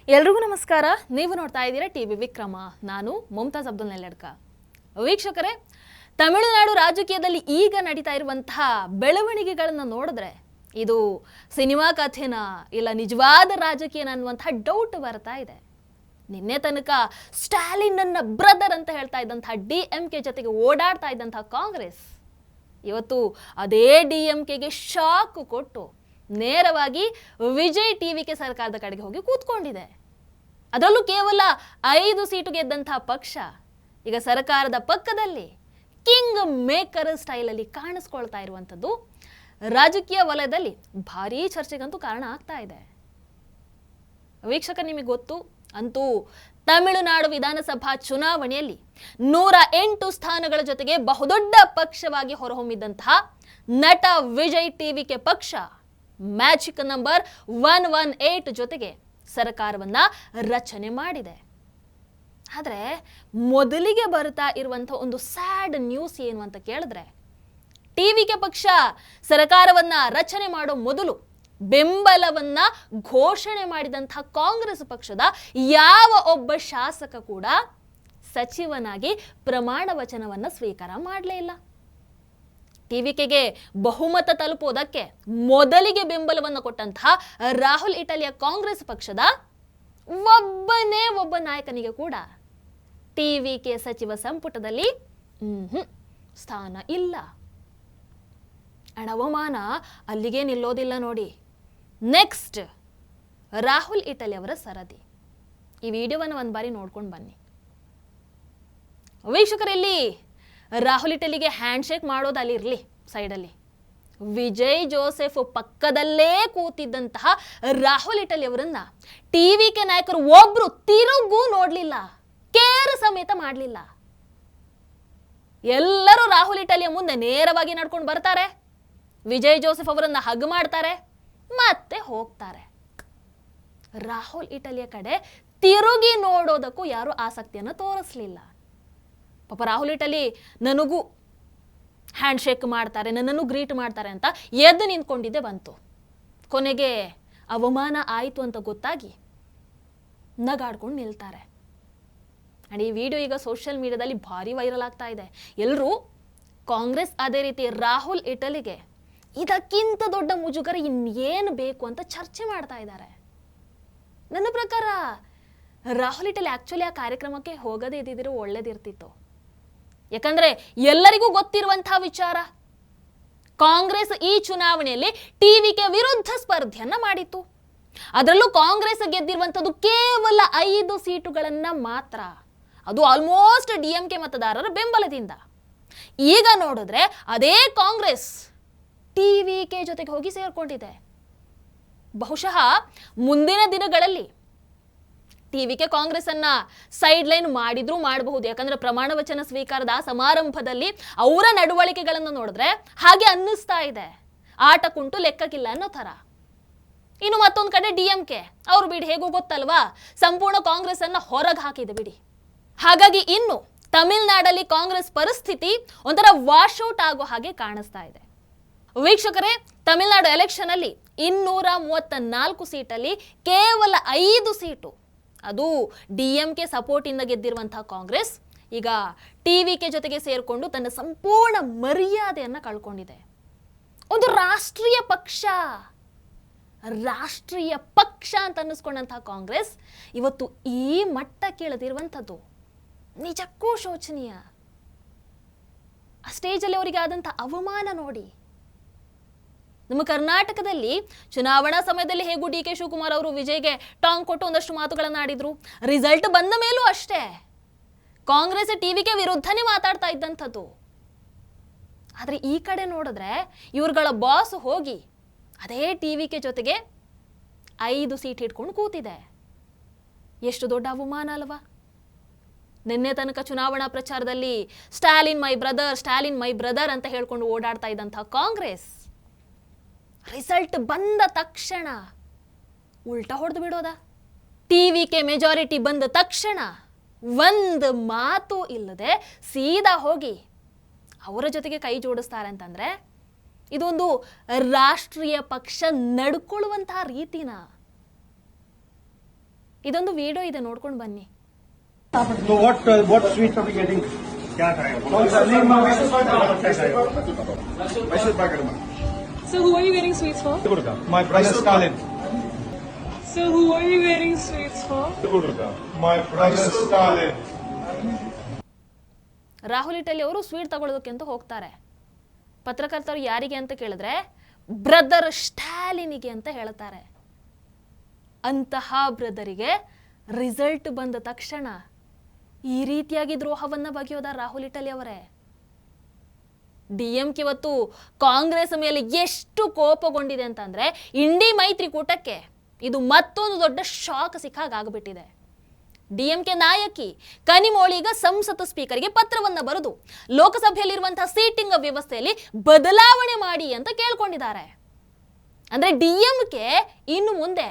ಎಲ್ರಿಗೂ ನಮಸ್ಕಾರ. ನೀವು ನೋಡ್ತಾ ಇದ್ದೀರಾ ಟಿವಿ ವಿಕ್ರಮ. ನಾನು ಮುಮ್ತಾಜ್ ಅಬ್ದುಲ್ ನೆಲ್ಲಡ್ಕ. ವೀಕ್ಷಕರೇ, ತಮಿಳುನಾಡು ರಾಜಕೀಯದಲ್ಲಿ ಈಗ ನಡೀತಾ ಇರುವಂತಹ ಬೆಳವಣಿಗೆಗಳನ್ನು ನೋಡಿದ್ರೆ ಇದು ಸಿನಿಮಾ ಕಥೆನ ಇಲ್ಲ ನಿಜವಾದ ರಾಜಕೀಯನ ಅನ್ನುವಂತಹ ಡೌಟ್ ಬರ್ತಾ ಇದೆ. ನಿನ್ನೆ ತನಕ ಸ್ಟಾಲಿನ್ ನನ್ನ ಬ್ರದರ್ ಅಂತ ಹೇಳ್ತಾ ಇದ್ದಂತಹ DMK ಜೊತೆಗೆ ಓಡಾಡ್ತಾ ಇದ್ದಂತಹ ಕಾಂಗ್ರೆಸ್ ಇವತ್ತು ಅದೇ DMKಗೆ ಶಾಕ್ ಕೊಟ್ಟು ನೇರವಾಗಿ ವಿಜಯ್ ಟಿವಿಕೆ ಸರ್ಕಾರದ ಕಡೆಗೆ ಹೋಗಿ ಕೂತ್ಕೊಂಡಿದೆ. ಅದರಲ್ಲೂ ಕೇವಲ 5 ಸೀಟು ಗೆದ್ದಂತಹ ಪಕ್ಷ ಈಗ ಸರ್ಕಾರದ ಪಕ್ಕದಲ್ಲಿ ಕಿಂಗ್ ಮೇಕರ್ ಸ್ಟೈಲಲ್ಲಿ ಕಾಣಿಸ್ಕೊಳ್ತಾ ಇರುವಂಥದ್ದು ರಾಜಕೀಯ ವಲಯದಲ್ಲಿ ಭಾರೀ ಚರ್ಚೆಗಂತೂ ಕಾರಣ ಆಗ್ತಾ ಇದೆ. ವೀಕ್ಷಕ, ನಿಮಗೆ ಗೊತ್ತು, ಅಂತೂ ತಮಿಳುನಾಡು ವಿಧಾನಸಭಾ ಚುನಾವಣೆಯಲ್ಲಿ 108 ಸ್ಥಾನಗಳ ಜೊತೆಗೆ ಬಹುದೊಡ್ಡ ಪಕ್ಷವಾಗಿ ಹೊರಹೊಮ್ಮಿದ್ದಂತಹ ನಟ ವಿಜಯ್ ಟಿವಿಕೆ ಪಕ್ಷ ಮ್ಯಾಜಿಕ್ ನಂಬರ್ 118 ಜೊತೆಗೆ ಸರ್ಕಾರವನ್ನ ರಚನೆ ಮಾಡಿದೆ. ಆದರೆ ಮೊದಲಿಗೆ ಬರ್ತಾ ಇರುವಂತಹ ಒಂದು ಸ್ಯಾಡ್ ನ್ಯೂಸ್ ಏನು ಅಂತ ಕೇಳಿದ್ರೆ, ಟಿವಿಕೆ ಪಕ್ಷ ಸರ್ಕಾರವನ್ನ ರಚನೆ ಮಾಡೋ ಮೊದಲು ಬೆಂಬಲವನ್ನ ಘೋಷಣೆ ಮಾಡಿದಂತಹ ಕಾಂಗ್ರೆಸ್ ಪಕ್ಷದ ಯಾವ ಒಬ್ಬ ಶಾಸಕ ಕೂಡ ಸಚಿವನಾಗಿ ಪ್ರಮಾಣ ವಚನವನ್ನ ಸ್ವೀಕಾರ ಮಾಡಲೇ ಇಲ್ಲ. ಟಿವಿಕೆಗೆ ಬಹುಮತ ತಲುಪುವುದಕ್ಕೆ ಮೊದಲಿಗೆ ಬೆಂಬಲವನ್ನು ಕೊಟ್ಟಂತಹ ರಾಹುಲ್ ಇಟಲಿಯ ಕಾಂಗ್ರೆಸ್ ಪಕ್ಷದ ಒಬ್ಬ ನಾಯಕನಿಗೆ ಕೂಡ ಟಿವಿಕೆ ಸಚಿವ ಸಂಪುಟದಲ್ಲಿ ಸ್ಥಾನ ಇಲ್ಲ. ಅವಮಾನ ಅಲ್ಲಿಗೆ ನಿಲ್ಲೋದಿಲ್ಲ ನೋಡಿ. ನೆಕ್ಸ್ಟ್ ರಾಹುಲ್ ಇಟಲಿ ಅವರ ಸರದಿ. ಈ ವಿಡಿಯೋವನ್ನು ಒಂದು ಬಾರಿ ನೋಡ್ಕೊಂಡು ಬನ್ನಿ. ವೀಕ್ಷಕರಲ್ಲಿ, ರಾಹುಲ್ ಇಟಲಿಗೆ ಹ್ಯಾಂಡ್ ಶೇಕ್ ಮಾಡೋದು ಅಲ್ಲಿರಲಿ ಸೈಡಲ್ಲಿ, ವಿಜಯ್ ಜೋಸೆಫ್ ಪಕ್ಕದಲ್ಲೇ ಕೂತಿದ್ದಂತಹ ರಾಹುಲ್ ಇಟಲಿ ಅವರನ್ನ ಟಿವಿಕೆ ನಾಯಕರು ಒಬ್ರು ತಿರುಗೂ ನೋಡ್ಲಿಲ್ಲ, ಕೇರ್ ಸಮೇತ ಮಾಡಲಿಲ್ಲ. ಎಲ್ಲರೂ ರಾಹುಲ್ ಇಟಲಿಯ ಮುಂದೆ ನೇರವಾಗಿ ನಡ್ಕೊಂಡು ಬರ್ತಾರೆ, ವಿಜಯ್ ಜೋಸೆಫ್ ಅವರನ್ನ ಹಗ್ ಮಾಡ್ತಾರೆ, ಮತ್ತೆ ಹೋಗ್ತಾರೆ. ರಾಹುಲ್ ಇಟಲಿಯ ಕಡೆ ತಿರುಗಿ ನೋಡೋದಕ್ಕೂ ಯಾರು ಆಸಕ್ತಿಯನ್ನು ತೋರಿಸಲಿಲ್ಲ. ಪಾಪ ರಾಹುಲ್ ಇಟಲಿ ನನಗೂ ಹ್ಯಾಂಡ್ ಶೇಕ್ ಮಾಡ್ತಾರೆ, ನನ್ನನ್ನು ಗ್ರೀಟ್ ಮಾಡ್ತಾರೆ ಅಂತ ಎದ್ದು ನಿಂತ್ಕೊಂಡಿದ್ದೆ ಬಂತು. ಕೊನೆಗೆ ಅವಮಾನ ಆಯಿತು ಅಂತ ಗೊತ್ತಾಗಿ ನಗಾಡ್ಕೊಂಡು ನಿಲ್ತಾರೆ. ಆ್ಯಂಡ್ ಈ ವಿಡಿಯೋ ಈಗ ಸೋಷಿಯಲ್ ಮೀಡಿಯಾದಲ್ಲಿ ಭಾರಿ ವೈರಲ್ ಆಗ್ತಾ ಇದೆ. ಎಲ್ಲರೂ ಕಾಂಗ್ರೆಸ್ ಅದೇ ರೀತಿ ರಾಹುಲ್ ಇಟಲಿಗೆ ಇದಕ್ಕಿಂತ ದೊಡ್ಡ ಮುಜುಗರ ಇನ್ನೇನು ಬೇಕು ಅಂತ ಚರ್ಚೆ ಮಾಡ್ತಾ ಇದ್ದಾರೆ. ನನ್ನ ಪ್ರಕಾರ ರಾಹುಲ್ ಇಟಲಿ ಆಕ್ಚುಲಿ ಆ ಕಾರ್ಯಕ್ರಮಕ್ಕೆ ಹೋಗದೇ ಇದ್ದಿದ್ರೆ ಒಳ್ಳೇದಿರ್ತಿತ್ತು. ಯಾಕಂದ್ರೆ ಎಲ್ಲರಿಗೂ ಗೊತ್ತಿರುವಂತಹ ವಿಚಾರ, ಕಾಂಗ್ರೆಸ್ ಈ ಚುನಾವಣೆಯಲ್ಲಿ ಟಿವಿಕೆ ವಿರುದ್ಧ ಸ್ಪರ್ಧೆಯನ್ನ ಮಾಡಿತ್ತು. ಅದರಲ್ಲೂ ಕಾಂಗ್ರೆಸ್ ಗೆದ್ದಿರುವಂಥದ್ದು ಕೇವಲ 5 ಸೀಟುಗಳನ್ನ ಮಾತ್ರ, ಅದು ಆಲ್ಮೋಸ್ಟ್ DMK ಮತದಾರರ ಬೆಂಬಲದಿಂದ. ಈಗ ನೋಡಿದ್ರೆ ಅದೇ ಕಾಂಗ್ರೆಸ್ ಟಿವಿಕೆ ಜೊತೆಗೆ ಹೋಗಿ ಸೇರ್ಕೊಂಡಿದೆ. ಬಹುಶಃ ಮುಂದಿನ ದಿನಗಳಲ್ಲಿ ಟಿವಿಕೆ ಕಾಂಗ್ರೆಸ್ ಅನ್ನ ಸೈಡ್ ಲೈನ್ ಮಾಡಿದ್ರೂ ಮಾಡಬಹುದು. ಯಾಕಂದ್ರೆ ಪ್ರಮಾಣ ವಚನ ಸ್ವೀಕಾರದ ಸಮಾರಂಭದಲ್ಲಿ ಅವರ ನಡವಳಿಕೆಗಳನ್ನು ನೋಡಿದ್ರೆ ಹಾಗೆ ಅನ್ನಿಸ್ತಾ ಇದೆ, ಆಟ ಕುಂಟು ಲೆಕ್ಕಕ್ಕಿಲ್ಲ ಅನ್ನೋ ತರ. ಇನ್ನು ಮತ್ತೊಂದು ಕಡೆ DMK ಅವ್ರು ಬಿಡಿ, ಹೇಗೂ ಗೊತ್ತಲ್ವಾ, ಸಂಪೂರ್ಣ ಕಾಂಗ್ರೆಸ್ ಅನ್ನ ಹೊರಗೆ ಹಾಕಿದೆ ಬಿಡಿ. ಹಾಗಾಗಿ ಇನ್ನು ತಮಿಳುನಾಡಲ್ಲಿ ಕಾಂಗ್ರೆಸ್ ಪರಿಸ್ಥಿತಿ ಒಂಥರ ವಾಶ್ಔಟ್ ಆಗೋ ಹಾಗೆ ಕಾಣಿಸ್ತಾ ಇದೆ. ವೀಕ್ಷಕರೇ, ತಮಿಳುನಾಡು ಎಲೆಕ್ಷನ್ ಅಲ್ಲಿ 234 ಸೀಟಲ್ಲಿ ಕೇವಲ 5 ಸೀಟು ಅದು DMK ಸಪೋರ್ಟ್ ಇಂದ ಗೆದ್ದಿರುವಂತಹ ಕಾಂಗ್ರೆಸ್ ಈಗ ಟಿವಿಕೆ ಜೊತೆಗೆ ಸೇರ್ಕೊಂಡು ತನ್ನ ಸಂಪೂರ್ಣ ಮರ್ಯಾದೆಯನ್ನ ಕಳ್ಕೊಂಡಿದೆ. ಒಂದು ರಾಷ್ಟ್ರೀಯ ಪಕ್ಷ ಅಂತ ಅನ್ನಿಸ್ಕೊಂಡಂತಹ ಕಾಂಗ್ರೆಸ್ ಇವತ್ತು ಈ ಮಟ್ಟಕ್ಕೆ ಇಳಿದಿರುವಂಥದ್ದು ನಿಜಕ್ಕೂ ಶೋಚನೀಯ. ಆ ಸ್ಟೇಜಲ್ಲಿ ಅವರಿಗೆ ಆದಂಥ ಅವಮಾನ ನೋಡಿ. ನಮ್ಮ ಕರ್ನಾಟಕದಲ್ಲಿ ಚುನಾವಣಾ ಸಮಯದಲ್ಲಿ ಹೇಗೂ DK ಶಿವಕುಮಾರ್ ಅವರು ವಿಜಯ್ಗೆ ಟಾಂಗ್ ಕೊಟ್ಟು ಒಂದಷ್ಟು ಮಾತುಗಳನ್ನು ಆಡಿದ್ರು. ರಿಸಲ್ಟ್ ಬಂದ ಮೇಲೂ ಅಷ್ಟೇ ಕಾಂಗ್ರೆಸ್ ಟಿವಿಕೆ ವಿರುದ್ಧನೇ ಮಾತಾಡ್ತಾ ಇದ್ದಂಥದ್ದು. ಆದ್ರೆ ಈ ಕಡೆ ನೋಡಿದ್ರೆ ಇವ್ರುಗಳ ಬಾಸ್ ಹೋಗಿ ಅದೇ ಟಿವಿಕೆ ಜೊತೆಗೆ 5 ಸೀಟ್ ಹಿಡ್ಕೊಂಡು ಕೂತಿದೆ. ಎಷ್ಟು ದೊಡ್ಡ ಅವಮಾನ ಅಲ್ವಾ? ನಿನ್ನೆ ತನಕ ಚುನಾವಣಾ ಪ್ರಚಾರದಲ್ಲಿ ಸ್ಟಾಲಿನ್ ಮೈ ಬ್ರದರ್ ಅಂತ ಹೇಳ್ಕೊಂಡು ಓಡಾಡ್ತಾ ಇದ್ದಂತಹ ಕಾಂಗ್ರೆಸ್ ರಿಸಲ್ಟ್ ಬಂದ ತಕ್ಷಣ ಉಲ್ಟಾ ಹೊಡೆದು ಬಿಡೋದ? ಟಿವಿಕೆ ಮೆಜಾರಿಟಿ ಬಂದ ತಕ್ಷಣ ಒಂದು ಮಾತು ಇಲ್ಲದೆ ಸೀದಾ ಹೋಗಿ ಅವರ ಜೊತೆಗೆ ಕೈ ಜೋಡಿಸ್ತಾರೆ ಅಂತಂದ್ರೆ ಇದೊಂದು ರಾಷ್ಟ್ರೀಯ ಪಕ್ಷ ನಡ್ಕೊಳ್ಳುವಂತಹ ರೀತಿನ ಇದೊಂದು ವಿಡಿಯೋ ಇದೆ, ನೋಡ್ಕೊಂಡು ಬನ್ನಿ. So what sweets are we getting? क्या खाएगा? कौन सा नहीं मैसेज पाकर So who are you getting sweets for? My brother Stalin. So who are you getting sweets for? My brother Stalin. Rahul Italy ಅವರು ಸ್ವೀಟ್ ತಗೊಳ್ಳೋದಕ್ಕೆ ಅಂತ ಹೋಗ್ತಾರೆ. ಪತ್ರಕರ್ತರು ಯಾರಿಗೆ ಅಂತ ಕೇಳಿದ್ರೆ ಬ್ರದರ್ ಸ್ಟಾಲಿನಿಗೆ ಅಂತ ಹೇಳ್ತಾರೆ. ಅಂತಹ ಬ್ರದರಿಗೆ ರಿಸಲ್ಟ್ ಬಂದ ತಕ್ಷಣ ಈ ರೀತಿಯಾಗಿ ದ್ರೋಹವನ್ನ ಬಗೆಯೋದ ರಾಹುಲ್ ಇಟಲಿ ಅವರೇ. ಡಿಎಂಕೆ ಇವತ್ತು ಕಾಂಗ್ರೆಸ್ ಮೇಲೆ ಎಷ್ಟು ಕೋಪಗೊಂಡಿದೆ ಅಂತಂದ್ರೆ ಇಂಡಿ ಮೈತ್ರಿಕೂಟಕ್ಕೆ ಇದು ಮತ್ತೊಂದು ದೊಡ್ಡ ಶಾಕ್ ಸಿಕ್ಕಾಗ್ಬಿಟ್ಟಿದೆ. ಡಿಎಂಕೆ ನಾಯಕಿ ಕನಿಮೋಳಿ ಈಗ ಸಂಸತ್ ಸ್ಪೀಕರ್ಗೆ ಪತ್ರವನ್ನ ಬರೆದು ಲೋಕಸಭೆಯಲ್ಲಿರುವಂತಹ ಸೀಟಿಂಗ್ ವ್ಯವಸ್ಥೆಯಲ್ಲಿ ಬದಲಾವಣೆ ಮಾಡಿ ಅಂತ ಕೇಳ್ಕೊಂಡಿದ್ದಾರೆ. ಅಂದ್ರೆ ಡಿಎಂಕೆ ಇನ್ನು ಮುಂದೆ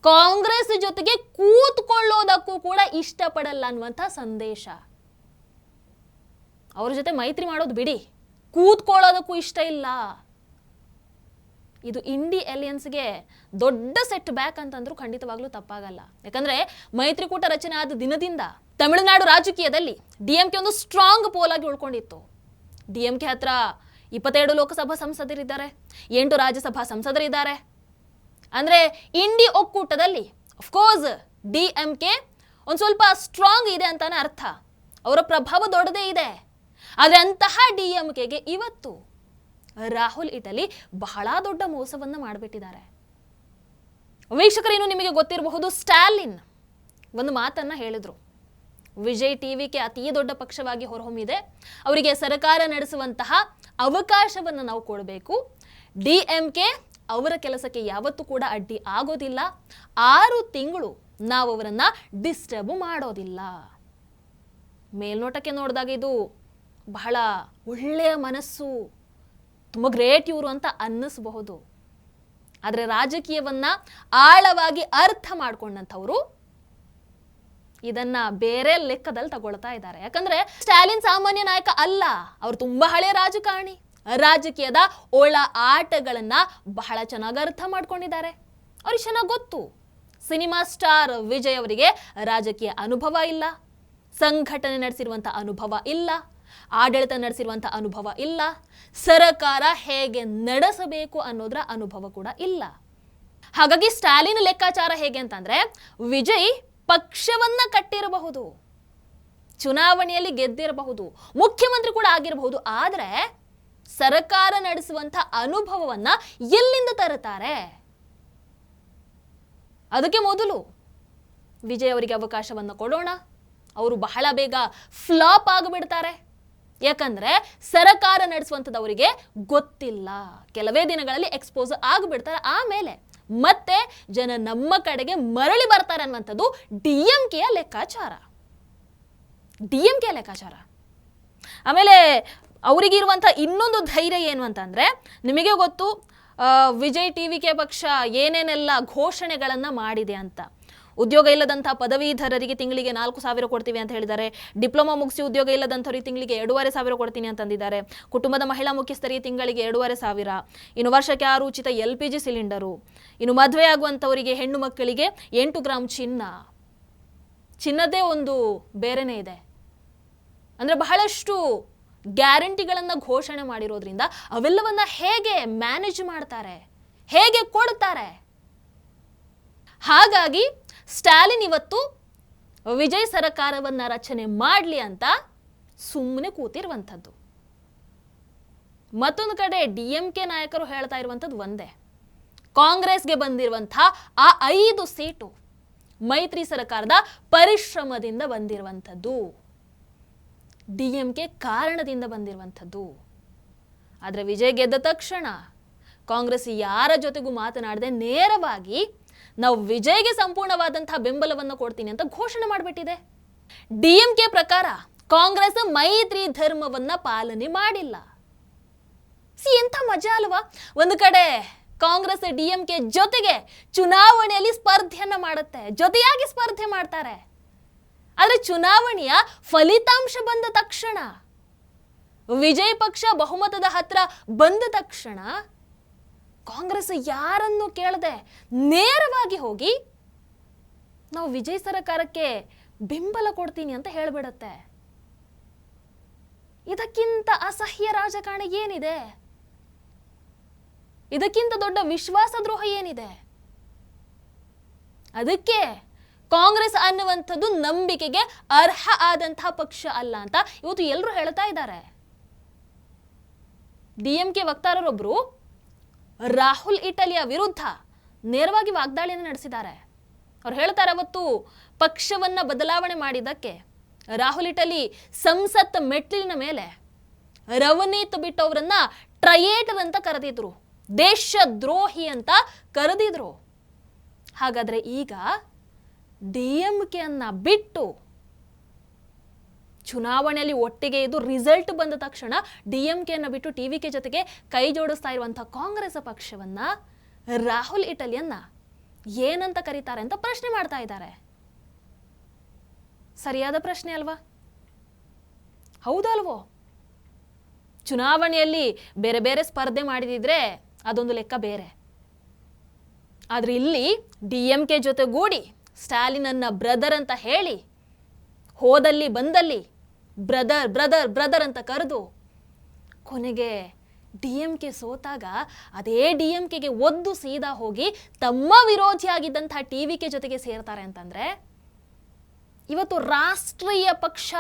ಕಾಂಗ್ರೆಸ್ ಜೊತೆಗೆ ಕೂತ್ಕೊಳ್ಳೋದಕ್ಕೂ ಕೂಡ ಇಷ್ಟಪಡಲ್ಲ ಅನ್ನುವಂಥ ಸಂದೇಶ. ಅವ್ರ ಜೊತೆ ಮೈತ್ರಿ ಮಾಡೋದು ಬಿಡಿ, ಕೂತ್ಕೊಳ್ಳೋದಕ್ಕೂ ಇಷ್ಟ ಇಲ್ಲ. ಇದು ಇಂಡಿ ಅಲಿಯನ್ಸ್ಗೆ ದೊಡ್ಡ ಸೆಟ್ ಬ್ಯಾಕ್ ಅಂತಂದ್ರೂ ಖಂಡಿತವಾಗ್ಲೂ ತಪ್ಪಾಗಲ್ಲ. ಯಾಕಂದ್ರೆ ಮೈತ್ರಿಕೂಟ ರಚನೆ ಆದ ದಿನದಿಂದ ತಮಿಳುನಾಡು ರಾಜಕೀಯದಲ್ಲಿ ಡಿಎಂಕೆ ಒಂದು ಸ್ಟ್ರಾಂಗ್ ಪೋಲ್ ಆಗಿ ಉಳ್ಕೊಂಡಿತ್ತು. ಡಿಎಂಕೆ ಹತ್ರ 22 ಲೋಕಸಭಾ ಸಂಸದರಿದ್ದಾರೆ, 8 ರಾಜ್ಯಸಭಾ ಸಂಸದರಿದ್ದಾರೆ. ಅಂದ್ರೆ ಇಂಡಿ ಒಕ್ಕೂಟದಲ್ಲಿ ಅಫ್ಕೋರ್ಸ್ ಡಿಎಂಕೆ ಒಂದು ಸ್ವಲ್ಪ ಸ್ಟ್ರಾಂಗ್ ಇದೆ ಅಂತಾನೆ ಅರ್ಥ. ಅವರ ಪ್ರಭಾವ ದೊಡ್ಡದೇ ಇದೆ. ಆದ್ರೆ ಅಂತಹ ಡಿಎಂಕೆಗೆ ಇವತ್ತು ರಾಹುಲ್ ಇಟಲಿ ಬಹಳ ದೊಡ್ಡ ಮೋಸವನ್ನ ಮಾಡಿಬಿಟ್ಟಿದ್ದಾರೆ. ವೀಕ್ಷಕರೇನು ನಿಮಗೆ ಗೊತ್ತಿರಬಹುದು, ಸ್ಟಾಲಿನ್ ಒಂದು ಮಾತನ್ನ ಹೇಳಿದ್ರು. ವಿಜಯ್ ಟಿವಿಗೆ ಅತಿ ದೊಡ್ಡ ಪಕ್ಷವಾಗಿ ಹೊರಹೊಮ್ಮಿದೆ, ಅವರಿಗೆ ಸರ್ಕಾರ ನಡೆಸುವಂತಹ ಅವಕಾಶವನ್ನು ನಾವು ಕೊಡಬೇಕು. ಡಿಎಂಕೆ ಅವರ ಕೆಲಸಕ್ಕೆ ಯಾವತ್ತೂ ಕೂಡ ಅಡ್ಡಿ ಆಗೋದಿಲ್ಲ. 6 ತಿಂಗಳು ನಾವು ಅವರನ್ನ ಡಿಸ್ಟರ್ಬ್ ಮಾಡೋದಿಲ್ಲ. ಮೇಲ್ನೋಟಕ್ಕೆ ನೋಡಿದಾಗ ಇದು ಬಹಳ ಒಳ್ಳೆಯ ಮನಸ್ಸು, ತುಂಬ ಗ್ರೇಟ್ ಇವರು ಅಂತ ಅನ್ನಿಸಬಹುದು. ಆದರೆ ರಾಜಕೀಯವನ್ನ ಆಳವಾಗಿ ಅರ್ಥ ಮಾಡ್ಕೊಂಡಂಥವ್ರು ಇದನ್ನ ಬೇರೆ ಲೆಕ್ಕದಲ್ಲಿ ತಗೊಳ್ತಾ ಇದ್ದಾರೆ. ಯಾಕಂದ್ರೆ ಸ್ಟಾಲಿನ್ ಸಾಮಾನ್ಯ ನಾಯಕ ಅಲ್ಲ, ಅವರು ತುಂಬಾ ಹಳೆಯ ರಾಜಕಾರಣಿ. ರಾಜಕೀಯದ ಒಳ ಆಟಗಳನ್ನ ಬಹಳ ಚೆನ್ನಾಗಿ ಅರ್ಥ ಮಾಡ್ಕೊಂಡಿದ್ದಾರೆ. ಅವ್ರಿಗೆ ಚೆನ್ನಾಗಿ ಗೊತ್ತು, ಸಿನಿಮಾ ಸ್ಟಾರ್ ವಿಜಯ್ ಅವರಿಗೆ ರಾಜಕೀಯ ಅನುಭವ ಇಲ್ಲ, ಸಂಘಟನೆ ನಡೆಸಿರುವಂಥ ಅನುಭವ ಇಲ್ಲ, ಆಡಳಿತ ನಡೆಸಿರುವಂಥ ಅನುಭವ ಇಲ್ಲ, ಸರ್ಕಾರ ಹೇಗೆ ನಡೆಸಬೇಕು ಅನ್ನೋದರ ಅನುಭವ ಕೂಡ ಇಲ್ಲ. ಹಾಗಾಗಿ ಸ್ಟಾಲಿನ್ ಲೆಕ್ಕಾಚಾರ ಹೇಗೆ ಅಂತಂದ್ರೆ, ವಿಜಯ್ ಪಕ್ಷವನ್ನ ಕಟ್ಟಿರಬಹುದು, ಚುನಾವಣೆಯಲ್ಲಿ ಗೆದ್ದಿರಬಹುದು, ಮುಖ್ಯಮಂತ್ರಿ ಕೂಡ ಆಗಿರಬಹುದು, ಆದ್ರೆ ಸರ್ಕಾರ ನಡೆಸುವಂಥ ಅನುಭವವನ್ನ ಎಲ್ಲಿಂದ ತರುತ್ತಾರೆ? ಅದಕ್ಕೆ ಮೊದಲು ವಿಜಯ್ ಅವರಿಗೆ ಅವಕಾಶವನ್ನು ಕೊಡೋಣ. ಅವರು ಬಹಳ ಬೇಗ ಫ್ಲಾಪ್ ಆಗಿಬಿಡ್ತಾರೆ. ಯಾಕಂದ್ರೆ ಸರ್ಕಾರ ನಡೆಸುವಂಥದ್ದು ಅವರಿಗೆ ಗೊತ್ತಿಲ್ಲ. ಕೆಲವೇ ದಿನಗಳಲ್ಲಿ ಎಕ್ಸ್ಪೋಸ್ ಆಗಿಬಿಡ್ತಾರೆ. ಆಮೇಲೆ ಮತ್ತೆ ಜನ ನಮ್ಮ ಕಡೆಗೆ ಮರಳಿ ಬರ್ತಾರೆ ಅನ್ನುವಂಥದ್ದು ಡಿಎಂಕೆಯ ಲೆಕ್ಕಾಚಾರ. ಆಮೇಲೆ ಅವರಿಗಿರುವಂಥ ಇನ್ನೊಂದು ಧೈರ್ಯ ಏನು ಅಂತಂದ್ರೆ, ನಿಮಗೆ ಗೊತ್ತು ವಿಜಯ್ ಟಿವಿಕೆ ಪಕ್ಷ ಏನೇನೆಲ್ಲ ಘೋಷಣೆಗಳನ್ನ ಮಾಡಿದೆ ಅಂತ. ಉದ್ಯೋಗ ಇಲ್ಲದಂಥ ಪದವೀಧರರಿಗೆ ತಿಂಗಳಿಗೆ 4,000 ಕೊಡ್ತೀವಿ ಅಂತ ಹೇಳಿದ್ದಾರೆ. ಡಿಪ್ಲೊಮಾ ಮುಗಿಸಿ ಉದ್ಯೋಗ ಇಲ್ಲದಂಥವ್ರಿಗೆ ತಿಂಗಳಿಗೆ 2,500 ಕೊಡ್ತೀನಿ ಅಂತಂದಿದ್ದಾರೆ. ಕುಟುಂಬದ ಮಹಿಳಾ ಮುಖ್ಯಸ್ಥರಿಗೆ ತಿಂಗಳಿಗೆ 2,500. ಇನ್ನು ವರ್ಷಕ್ಕೆ 6 ಉಚಿತ LPG ಸಿಲಿಂಡರು. ಇನ್ನು ಮದುವೆ ಆಗುವಂಥವರಿಗೆ ಹೆಣ್ಣು ಮಕ್ಕಳಿಗೆ 8 ಗ್ರಾಮ್ ಚಿನ್ನದೇ ಒಂದು ಬೇರೆನೇ ಇದೆ. ಅಂದ್ರೆ ಬಹಳಷ್ಟು ಗ್ಯಾರಂಟಿಗಳನ್ನ ಘೋಷಣೆ ಮಾಡಿರೋದ್ರಿಂದ ಅವೆಲ್ಲವನ್ನ ಹೇಗೆ ಮ್ಯಾನೇಜ್ ಮಾಡ್ತಾರೆ, ಹೇಗೆ ಕೊಡ್ತಾರೆ? ಹಾಗಾಗಿ ಸ್ಟಾಲಿನ್ ಇವತ್ತು ವಿಜಯ್ ಸರ್ಕಾರವನ್ನ ರಚನೆ ಮಾಡಲಿ ಅಂತ ಸುಮ್ಮನೆ ಕೂತಿರುವಂಥದ್ದು. ಮತ್ತೊಂದು ಕಡೆ ಡಿಎಂಕೆ ನಾಯಕರು ಹೇಳ್ತಾ ಇರುವಂಥದ್ದು ಒಂದೇ, ಕಾಂಗ್ರೆಸ್ಗೆ ಬಂದಿರುವಂತಹ ಆ 5 ಸೀಟು ಮೈತ್ರಿ ಸರ್ಕಾರದ ಪರಿಶ್ರಮದಿಂದ ಬಂದಿರುವಂಥದ್ದು, ಡಿಎಂಕೆ ಕಾರಣದಿಂದ ಬಂದಿರುವಂಥದ್ದು. ಆದರೆ ವಿಜಯ್ ಗೆದ್ದ ತಕ್ಷಣ ಕಾಂಗ್ರೆಸ್ ಯಾರ ಜೊತೆಗೂ ಮಾತನಾಡದೆ ನೇರವಾಗಿ ನಾವು ವಿಜಯ್ಗೆ ಸಂಪೂರ್ಣವಾದಂತಹ ಬೆಂಬಲವನ್ನು ಕೊಡ್ತೀನಿ ಅಂತ ಘೋಷಣೆ ಮಾಡಿಬಿಟ್ಟಿದೆ. ಡಿಎಂಕೆ ಪ್ರಕಾರ ಕಾಂಗ್ರೆಸ್ ಮೈತ್ರಿ ಧರ್ಮವನ್ನ ಪಾಲನೆ ಮಾಡಿಲ್ಲ. ಎಂಥ ಮಜಾ ಅಲ್ವಾ? ಒಂದು ಕಡೆ ಕಾಂಗ್ರೆಸ್ ಡಿಎಂಕೆ ಜೊತೆಗೆ ಚುನಾವಣೆಯಲ್ಲಿ ಸ್ಪರ್ಧೆಯನ್ನ ಮಾಡುತ್ತೆ, ಜೊತೆಯಾಗಿ ಸ್ಪರ್ಧೆ ಮಾಡ್ತಾರೆ. ಆದ್ರೆ ಚುನಾವಣೆಯ ಫಲಿತಾಂಶ ಬಂದ ತಕ್ಷಣ, ವಿಜಯ್ ಪಕ್ಷ ಬಹುಮತದ ಹತ್ರ ಬಂದ ತಕ್ಷಣ ಕಾಂಗ್ರೆಸ್ ಯಾರನ್ನು ಕೇಳದೆ ನೇರವಾಗಿ ಹೋಗಿ ನಾವು ವಿಜಯ್ ಸರ್ಕಾರಕ್ಕೆ ಬೆಂಬಲ ಕೊಡ್ತೀನಿ ಅಂತ ಹೇಳ್ಬಿಡತ್ತೆ. ಇದಕ್ಕಿಂತ ಅಸಹ್ಯ ರಾಜಕಾರಣ ಏನಿದೆ? ಇದಕ್ಕಿಂತ ದೊಡ್ಡ ವಿಶ್ವಾಸ ದ್ರೋಹ ಏನಿದೆ? ಅದಕ್ಕೆ ಕಾಂಗ್ರೆಸ್ ಅನ್ನುವಂಥದ್ದು ನಂಬಿಕೆಗೆ ಅರ್ಹ ಆದಂತಹ ಪಕ್ಷ ಅಲ್ಲ ಅಂತ ಇವತ್ತು ಎಲ್ಲರೂ ಹೇಳ್ತಾ ಇದ್ದಾರೆ. DMK ವಕ್ತಾರರೊಬ್ರು ರಾಹುಲ್ ಇಟಲಿಯ ವಿರುದ್ಧ ನೇರವಾಗಿ ವಾಗ್ದಾಳಿಯನ್ನು ನಡೆಸಿದ್ದಾರೆ. ಅವ್ರು ಹೇಳ್ತಾರೆ, ಅವತ್ತು ಪಕ್ಷವನ್ನ ಬದಲಾವಣೆ ಮಾಡಿದ್ದಕ್ಕೆ ರಾಹುಲ್ ಇಟಲಿ ಸಂಸತ್ ಮೆಟ್ಟಿಲಿನ ಮೇಲೆ ರವನೀತ್ ಬಿಟ್ಟು ಅವರನ್ನ ಟ್ರಯೇಟರ್ ಅಂತ ಕರೆದಿದ್ರು, ದೇಶದ್ರೋಹಿ ಅಂತ ಕರೆದಿದ್ರು. ಹಾಗಾದ್ರೆ ಈಗ DMK ಅನ್ನ ಬಿಟ್ಟು ಚುನಾವಣೆಯಲ್ಲಿ ಒಟ್ಟಿಗೆ ಇದು ರಿಸಲ್ಟ್ ಬಂದ ತಕ್ಷಣ DMK ಅನ್ನ ಬಿಟ್ಟು TVK ಜೊತೆಗೆ ಕೈ ಜೋಡಿಸ್ತಾ ಇರುವಂತಹ ಕಾಂಗ್ರೆಸ್ ಪಕ್ಷವನ್ನ ರಾಹುಲ್ ಇಟಲಿಯನ್ನ ಏನಂತ ಕರೀತಾರೆ ಅಂತ ಪ್ರಶ್ನೆ ಮಾಡ್ತಾ ಇದ್ದಾರೆ. ಸರಿಯಾದ ಪ್ರಶ್ನೆ ಅಲ್ವಾ? ಹೌದಲ್ವೋ? ಚುನಾವಣೆಯಲ್ಲಿ ಬೇರೆ ಬೇರೆ ಸ್ಪರ್ಧೆ ಮಾಡಿದಿದ್ರೆ ಅದೊಂದು ಲೆಕ್ಕ ಬೇರೆ. ಆದ್ರೆ ಇಲ್ಲಿ DMK ಜೊತೆಗೂಡಿ ಸ್ಟಾಲಿನ್ ಅನ್ನ ಬ್ರದರ್ ಅಂತ ಹೇಳಿ ಹೋದಲ್ಲಿ ಬಂದಲ್ಲಿ ಬ್ರದರ್ ಬ್ರದರ್ ಬ್ರದರ್ ಅಂತ ಕರೆದು ಕೊನೆಗೆ DMK ಸೋತಾಗ ಅದೇ DMKಗೆ ಒದ್ದು ಸೀದಾ ಹೋಗಿ ತಮ್ಮ ವಿರೋಧಿಯಾಗಿದ್ದಂತಹ TVK ಜೊತೆಗೆ ಸೇರ್ತಾರೆ ಅಂತಂದ್ರೆ ಇವತ್ತು ರಾಷ್ಟ್ರೀಯ ಪಕ್ಷ,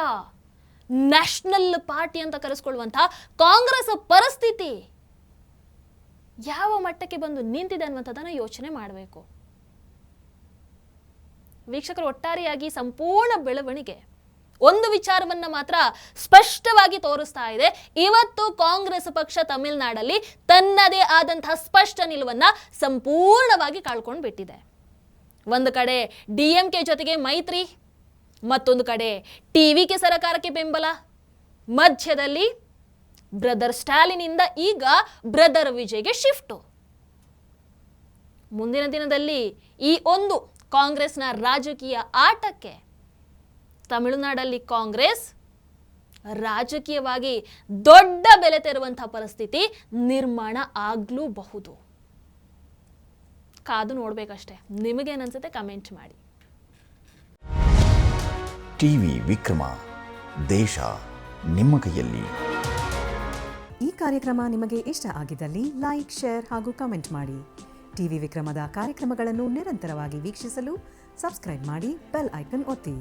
ನ್ಯಾಷನಲ್ ಪಾರ್ಟಿ ಅಂತ ಕರೆಸ್ಕೊಳ್ಳುವಂತಹ ಕಾಂಗ್ರೆಸ್ ಪರಿಸ್ಥಿತಿ ಯಾವ ಮಟ್ಟಕ್ಕೆ ಬಂದು ನಿಂತಿದೆ ಅನ್ನುವಂಥದ್ದನ್ನು ಯೋಚನೆ ಮಾಡಬೇಕು. ವೀಕ್ಷಕರು, ಒಟ್ಟಾರೆಯಾಗಿ ಸಂಪೂರ್ಣ ಬೆಳವಣಿಗೆ ಒಂದು ವಿಚಾರವನ್ನ ಮಾತ್ರ ಸ್ಪಷ್ಟವಾಗಿ ತೋರಿಸ್ತಾ ಇದೆ. ಇವತ್ತು ಕಾಂಗ್ರೆಸ್ ಪಕ್ಷ ತಮಿಳುನಾಡಲ್ಲಿ ತನ್ನದೇ ಆದಂತಹ ಸ್ಪಷ್ಟ ನಿಲುವನ್ನ ಸಂಪೂರ್ಣವಾಗಿ ಕಳ್ಕೊಂಡು ಬಿಟ್ಟಿದೆ. ಒಂದು ಕಡೆ DMK ಜೊತೆಗೆ ಮೈತ್ರಿ, ಮತ್ತೊಂದು ಕಡೆ TVK ಸರ್ಕಾರಕ್ಕೆ ಬೆಂಬಲ, ಮಧ್ಯದಲ್ಲಿ ಬ್ರದರ್ ಸ್ಟಾಲಿನ್ ಇಂದ ಈಗ ಬ್ರದರ್ ವಿಜಯ್ಗೆ ಶಿಫ್ಟ್. ಮುಂದಿನ ದಿನದಲ್ಲಿ ಈ ಒಂದು ಕಾಂಗ್ರೆಸ್ನ ರಾಜಕೀಯ ಆಟಕ್ಕೆ ತಮಿಳುನಾಡಲ್ಲಿ ಕಾಂಗ್ರೆಸ್ ರಾಜಕೀಯವಾಗಿ ದೊಡ್ಡ ಬೆಲೆ ತೆರುವಂತಹ ಪರಿಸ್ಥಿತಿ ನಿರ್ಮಾಣ ಆಗ್ಲೂಬಹುದು. ಕಾದು ನೋಡ್ಬೇಕಷ್ಟೇ. ನಿಮಗೇನನ್ಸುತ್ತೆ ಕಮೆಂಟ್ ಮಾಡಿ. ಟಿವಿ ವಿಕ್ರಮ, ದೇಶ ನಿಮ್ಮ ಕೈಯಲ್ಲಿ. ಈ ಕಾರ್ಯಕ್ರಮ ನಿಮಗೆ ಇಷ್ಟ ಆಗಿದ್ದಲ್ಲಿ ಲೈಕ್, ಶೇರ್ ಹಾಗೂ ಕಮೆಂಟ್ ಮಾಡಿ. ಟಿವಿ ವಿಕ್ರಮದ ಕಾರ್ಯಕ್ರಮಗಳನ್ನು ನಿರಂತರವಾಗಿ ವೀಕ್ಷಿಸಲು ಸಬ್ಸ್ಕ್ರೈಬ್ ಮಾಡಿ, ಬೆಲ್ ಐಕನ್ ಒತ್ತಿ.